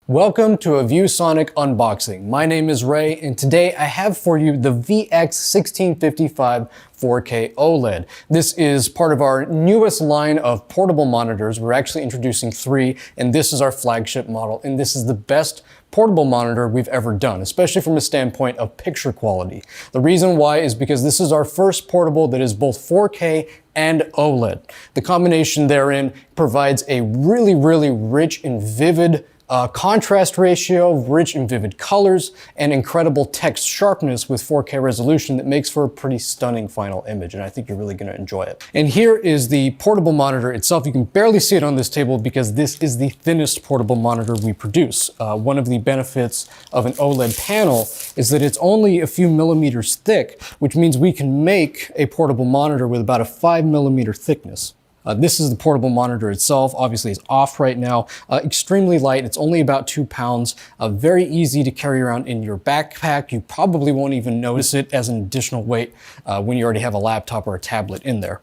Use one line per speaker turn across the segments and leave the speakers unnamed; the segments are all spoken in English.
Welcome to a ViewSonic unboxing. My name is Ray, and today I have for you the VX1655 4K OLED. This is part of our newest line of portable monitors. We're actually introducing 3, and this is our flagship model, and this is the best portable monitor we've ever done, especially from a standpoint of picture quality. The reason why is because this is our first portable that is both 4K and OLED. The combination therein provides a really rich and vivid contrast ratio, rich and vivid colors, and incredible text sharpness with 4K resolution that makes for a pretty stunning final image, and I think you're really going to enjoy it. And here is the portable monitor itself. You can barely see it on this table because this is the thinnest portable monitor we produce. One of the benefits of an OLED panel is that it's only a few millimeters thick, which means we can make a portable monitor with about a 5mm thickness. This is the portable monitor itself. Obviously it's off right now. Extremely light. It's only about 2 pounds. Very easy to carry around in your backpack. You probably won't even notice it as an additional weight when you already have a laptop or a tablet in there.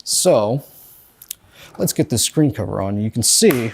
So let's get this screen cover on. You can see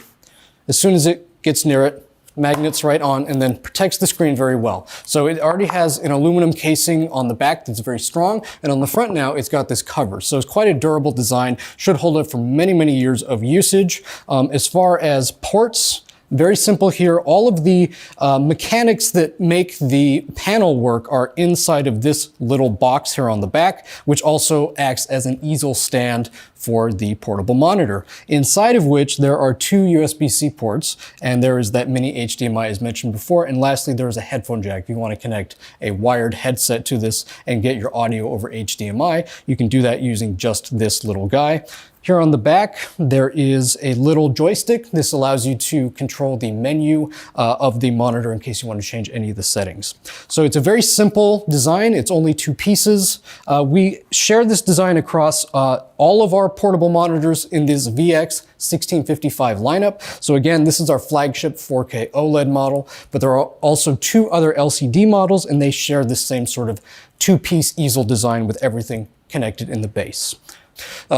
as soon as it gets near it, magnets right on, and then protects the screen very well. So it already has an aluminum casing on the back that's very strong, and on the front now it's got this cover. So it's quite a durable design, should hold up for many years of usage. As far as ports, very simple here. All of the mechanics that make the panel work are inside of this little box here on the back, which also acts as an easel stand for the portable monitor, inside of which there are 2 USB-C ports, and there is that mini HDMI as mentioned before, and lastly there is a headphone jack. If you want to connect a wired headset to this and get your audio over HDMI, you can do that using just this little guy. Here on the back, there is a little joystick. This allows you to control the menu of the monitor in case you want to change any of the settings. So it's a very simple design. It's only 2 pieces. We share this design across all of our portable monitors in this VX1655 lineup. So again, this is our flagship 4K OLED model, but there are also 2 other LCD models, and they share this same sort of 2-piece easel design with everything connected in the base.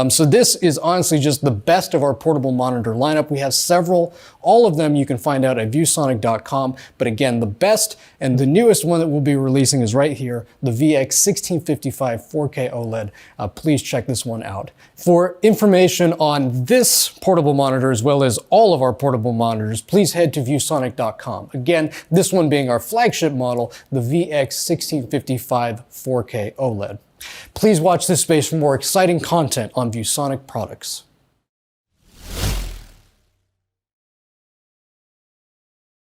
So this is honestly just the best of our portable monitor lineup. We have several, all of them you can find out at viewsonic.com, but again, the best and the newest one that we'll be releasing is right here, the VX1655 4K OLED. Please check this one out. For information on this portable monitor as well as all of our portable monitors, please head to viewsonic.com. Again, this one being our flagship model, the VX1655 4K OLED. Please watch this space for more exciting content on ViewSonic products.